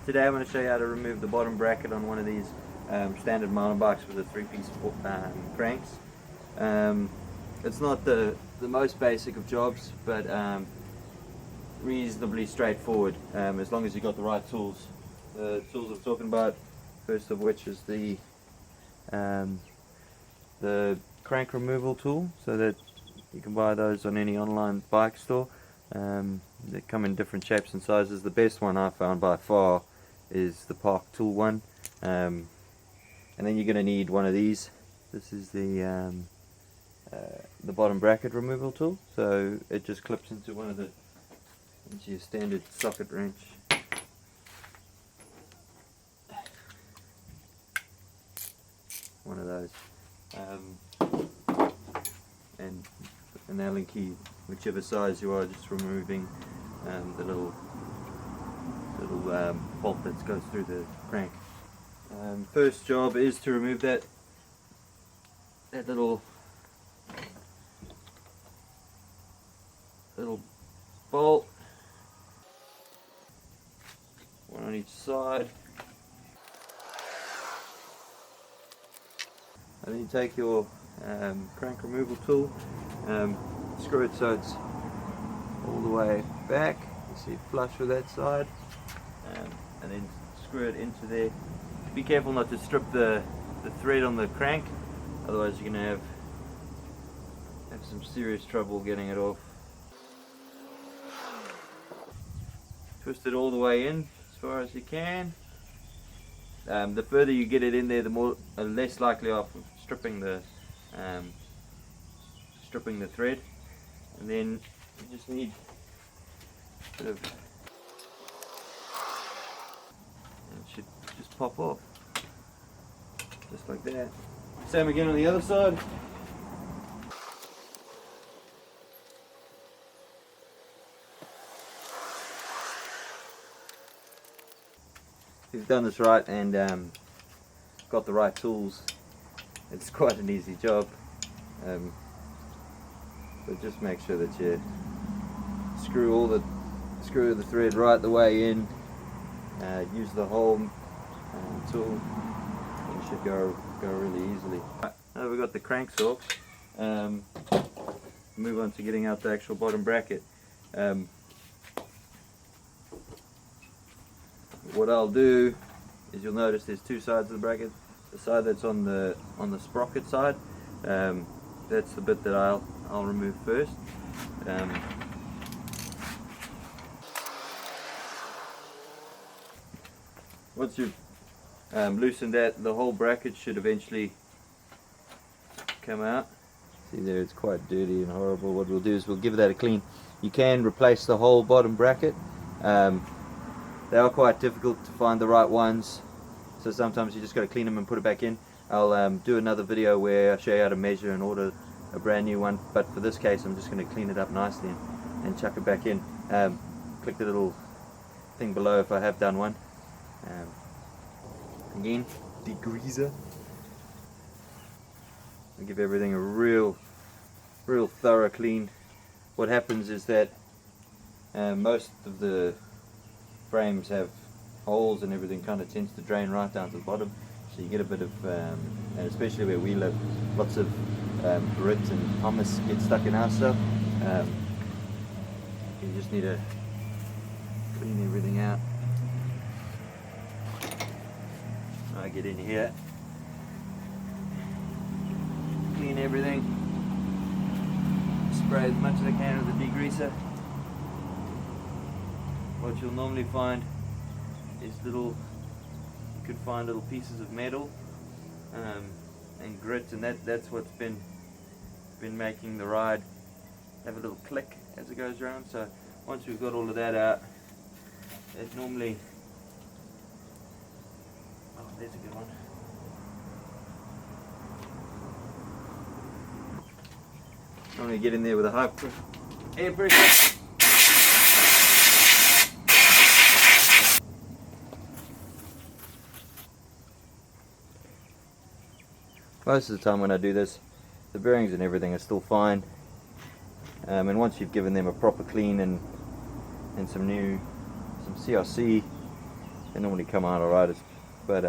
Today I'm going to show you how to remove the bottom bracket on one of these standard mountain bikes with the 3-piece cranks. It's not the most basic of jobs, but reasonably straightforward as long as you've got the right tools. The tools I'm talking about, first of which is the crank removal tool, so that you can buy those on any online bike store. They come in different shapes and sizes. The best one I found by far is the Park Tool one, and then you're going to need one of these. This is the bottom bracket removal tool, so it just clips into into your standard socket wrench. One of those, and an Allen key, whichever size you are, just removing the little bolt that goes through the crank. First job is to remove that little bolt, one on each side. And then you take your crank removal tool, screw it so it's all the way back, you see it flush with that side, and then screw it into there. Be careful not to strip the thread on the crank, otherwise you're going to have some serious trouble getting it off. Twist it all the way in as far as you can. The further you get it in there, the less likely of stripping the thread. And then you just need a bit of, and it should just pop off, just like that. Same again on the other side. If you've done this right and got the right tools, it's quite an easy job. But just make sure that you screw the thread right the way in. Use the hole tool, and it should go really easily. Now we've got the crank saw. Move on to getting out the actual bottom bracket. What I'll do is, you'll notice there's two sides of the bracket. The side that's on the sprocket side, that's the bit that I'll remove first. Once you've loosened that, the whole bracket should eventually come out. See there, it's quite dirty and horrible. What we'll do is we'll give that a clean. You can replace the whole bottom bracket. They are quite difficult to find the right ones, so sometimes you just got to clean them and put it back in. I'll do another video where I show you how to measure and order a brand new one, but for this case I'm just going to clean it up nicely and chuck it back in. Click the little thing below if I have done one. Again, degreaser. I'll give everything a real thorough clean. What happens is that most of the frames have holes and everything kind of tends to drain right down to the bottom, so you get a bit of, and especially where we live, lots of grit and pumice get stuck in our stuff. You just need to clean everything out. I get in here, clean everything, spray as much as I can with the degreaser. What you'll normally find is you could find little pieces of metal and grit, and that's what's been making the ride have a little click as it goes around. So once we've got all of that out, it normally, oh, there's a good one. Normally get in there with a high air pressure. Most of the time when I do this, the bearings and everything are still fine, and once you've given them a proper clean and some CRC, they normally come out alright, but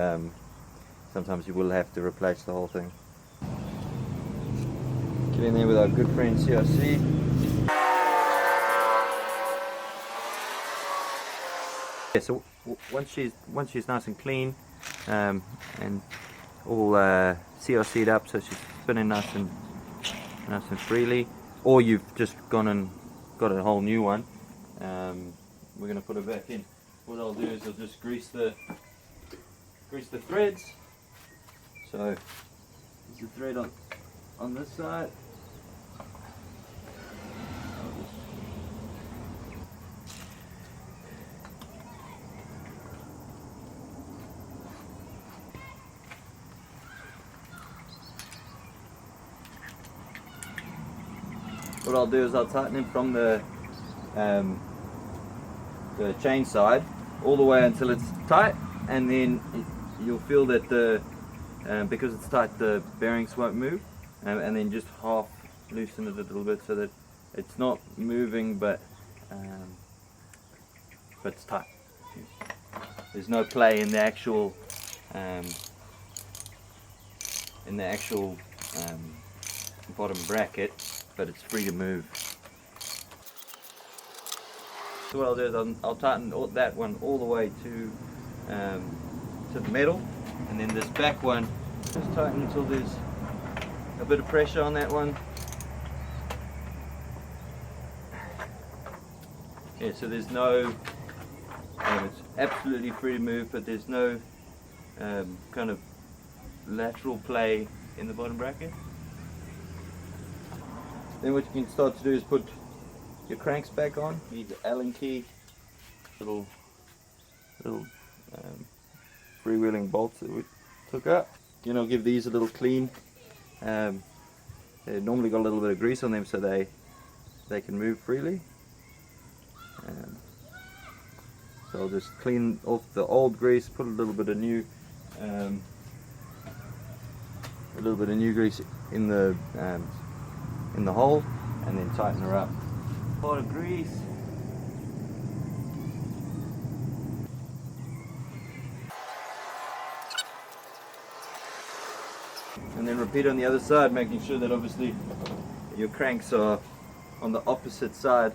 sometimes you will have to replace the whole thing. Get in there with our good friend CRC. Yeah, so once she's nice and clean and all CRC'd up, so she's spinning nice and freely, or you've just gone and got a whole new one, we're going to put it back in. What I'll do is I'll just grease the threads. So there's a thread on this side. What I'll do is I'll tighten it from the chain side all the way until it's tight, and then you'll feel that because it's tight, the bearings won't move, and then just half loosen it a little bit so that it's not moving, but it's tight. There's no play in the actual bottom bracket, but it's free to move. So what I'll do is I'll tighten that one all the way to the metal, and then this back one just tighten until there's a bit of pressure on that one. Yeah, so there's no, it's absolutely free to move, but there's no kind of lateral play in the bottom bracket. Then what you can start to do is put your cranks back on. You need the Allen key, little freewheeling bolts that we took up. You know, give these a little clean. They normally got a little bit of grease on them, so they can move freely. So I'll just clean off the old grease, put a little bit of new grease in the hole, and then tighten her up. A lot of grease. And then repeat on the other side, making sure that obviously your cranks are on the opposite side.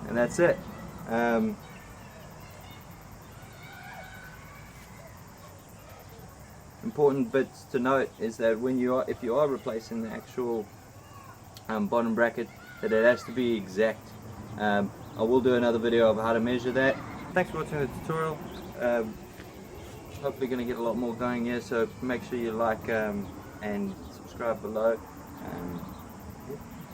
And that's it. Important bits to note is that if you are replacing the actual bottom bracket, that it has to be exact. I will do another video of how to measure that. Thanks for watching the tutorial. Hopefully going to get a lot more going here, so make sure you like and subscribe below.